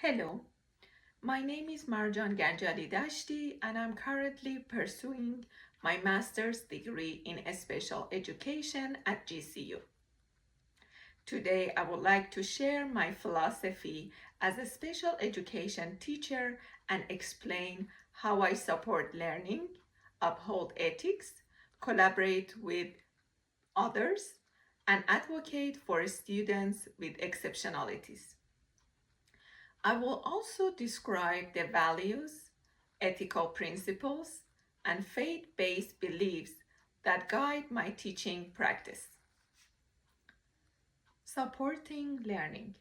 Hello, my name is Marjan Ganjali Dashti and I'm currently pursuing my master's degree in special education at GCU. Today, I would like to share my philosophy as a special education teacher and explain how I support learning, uphold ethics, collaborate with others, and advocate for students with exceptionalities. I will also describe the values, ethical principles, and faith based beliefs that guide my teaching practice. Supporting learning.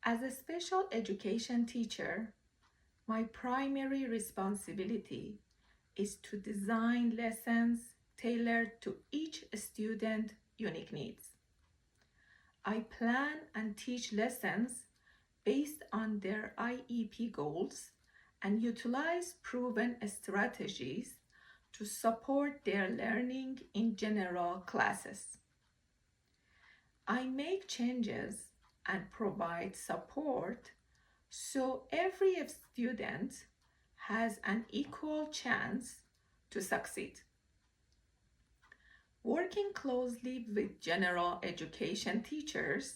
As a special education teacher, my primary responsibility is to design lessons tailored to each student's unique needs. I plan and teach lessons based on their IEP goals and utilize proven strategies to support their learning in general classes. I make changes and provide support so every student has an equal chance to succeed. Working closely with general education teachers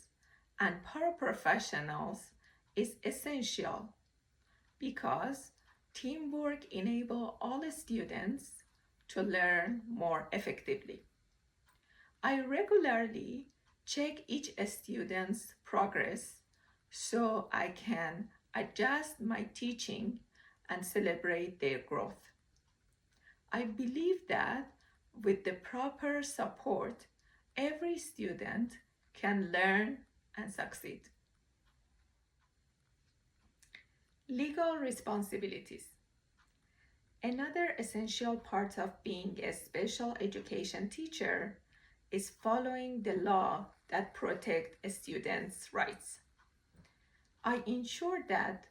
and paraprofessionals is essential because teamwork enables all students to learn more effectively. I regularly check each student's progress so I can adjust my teaching and celebrate their growth. I believe that with the proper support, every student can learn and succeed. Legal responsibilities. Another essential part of being a special education teacher is following the law that protects a student's rights. I ensure that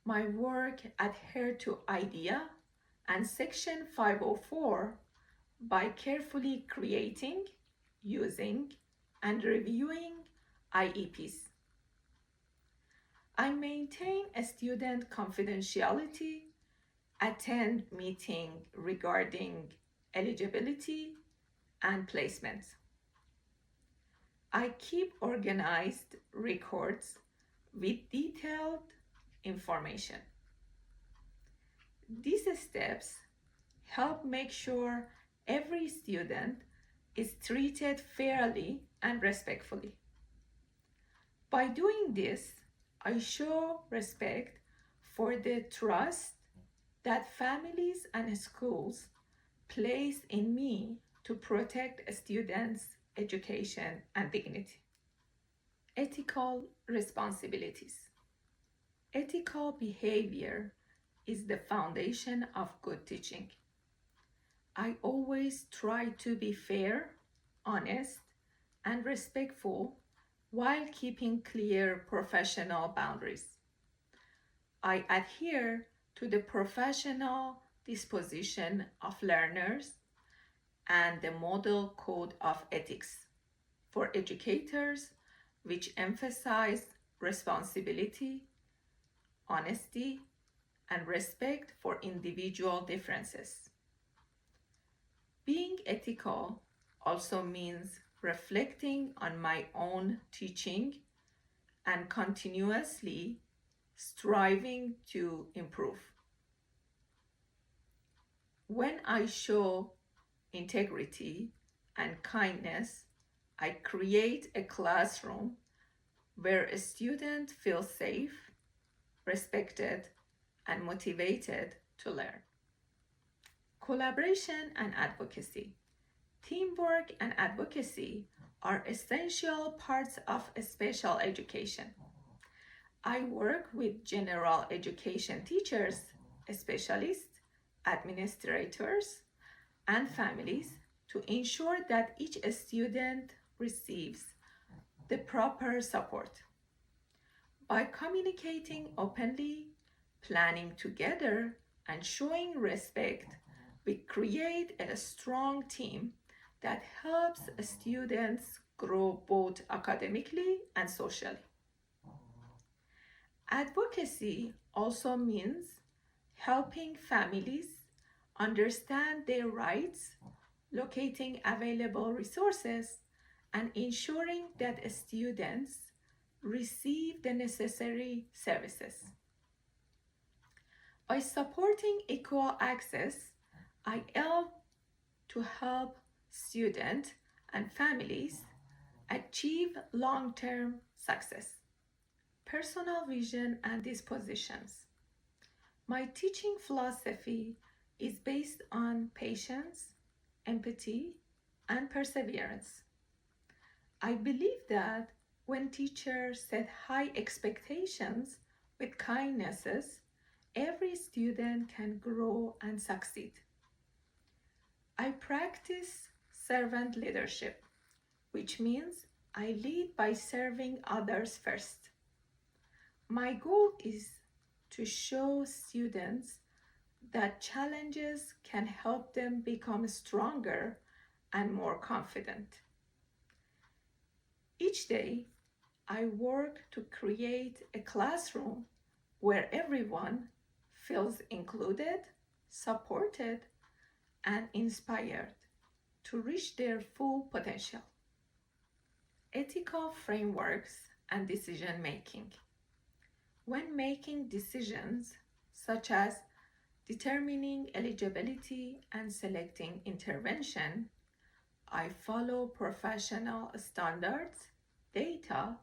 my work adheres to IDEA and Section 504 by carefully creating, using, and reviewing IEPs. I maintain a student confidentiality, attend meetings regarding eligibility and placements. I keep organized records with detailed information. These steps help make sure every student is treated fairly and respectfully. By doing this, I show respect for the trust that families and schools place in me to protect students' education and dignity. Ethical responsibilities. Ethical behavior is the foundation of good teaching. I always try to be fair, honest, and respectful while keeping clear professional boundaries. I adhere to the professional disposition of learners and the Model Code of Ethics for educators, which emphasize responsibility, honesty, and respect for individual differences. Being ethical also means reflecting on my own teaching and continuously striving to improve. When I show integrity and kindness, I create a classroom where a student feels safe, respected, and motivated to learn. Collaboration and advocacy. Teamwork and advocacy are essential parts of special education. I work with general education teachers, specialists, administrators, and families to ensure that each student receives the proper support. By communicating openly, planning together, and showing respect, we create a strong team that helps students grow both academically and socially. Advocacy also means helping families understand their rights, locating available resources, and ensuring that students receive the necessary services. By supporting equal access, I aim to help students and families achieve long-term success. Personal vision and dispositions. My teaching philosophy is based on patience, empathy, and perseverance. I believe that when teachers set high expectations with kindnesses, every student can grow and succeed. I practice servant leadership, which means I lead by serving others first. My goal is to show students that challenges can help them become stronger and more confident. Each day, I work to create a classroom where everyone feels included, supported, and inspired to reach their full potential. Ethical frameworks and decision making. When making decisions such as determining eligibility and selecting intervention, I follow professional standards, data,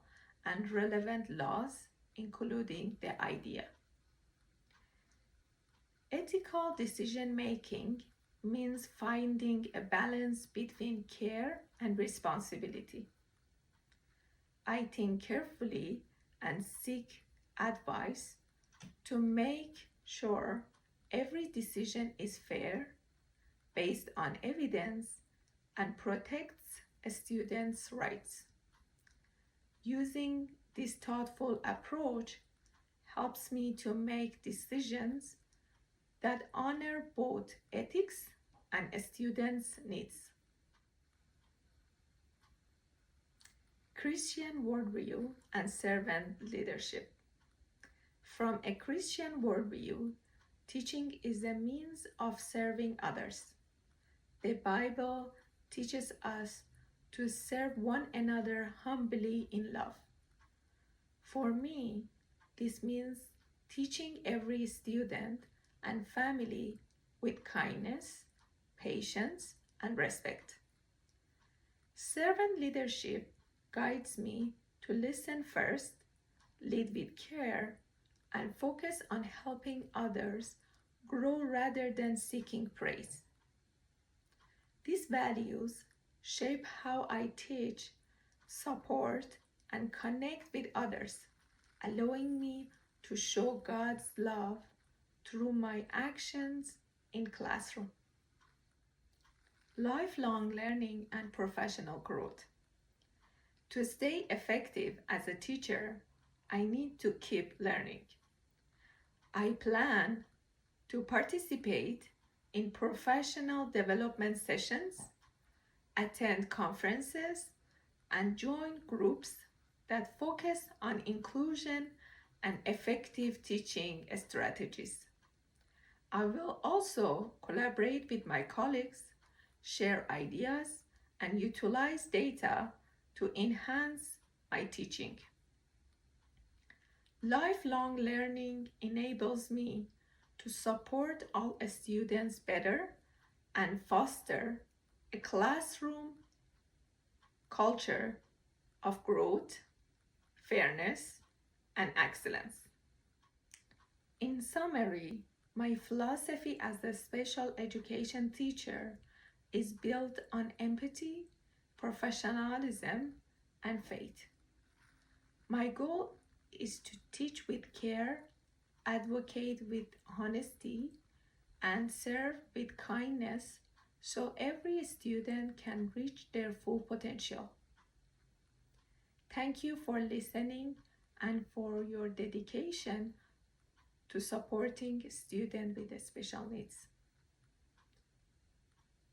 and relevant laws, including the IDEA. Ethical decision making means finding a balance between care and responsibility. I think carefully and seek advice to make sure every decision is fair, based on evidence, and protects a student's rights. Using this thoughtful approach helps me to make decisions that honor both ethics and a student's needs. Christian worldview and servant leadership. From a Christian worldview, teaching is a means of serving others. The Bible teaches us to serve one another humbly in love. For me, this means teaching every student and family with kindness, patience, and respect. Servant leadership guides me to listen first, lead with care, and focus on helping others grow rather than seeking praise. These values shape how I teach, support, and connect with others, allowing me to show God's love through my actions in classroom. Lifelong learning and professional growth. To stay effective as a teacher, I need to keep learning. I plan to participate in professional development sessions, attend conferences, and join groups that focus on inclusion and effective teaching strategies. I will also collaborate with my colleagues, share ideas, and utilize data to enhance my teaching. Lifelong learning enables me to support all students better and foster a classroom culture of growth, fairness, and excellence. In summary, my philosophy as a special education teacher is built on empathy, professionalism, and faith. My goal is to teach with care, advocate with honesty, and serve with kindness so every student can reach their full potential. Thank you for listening and for your dedication to supporting students with special needs.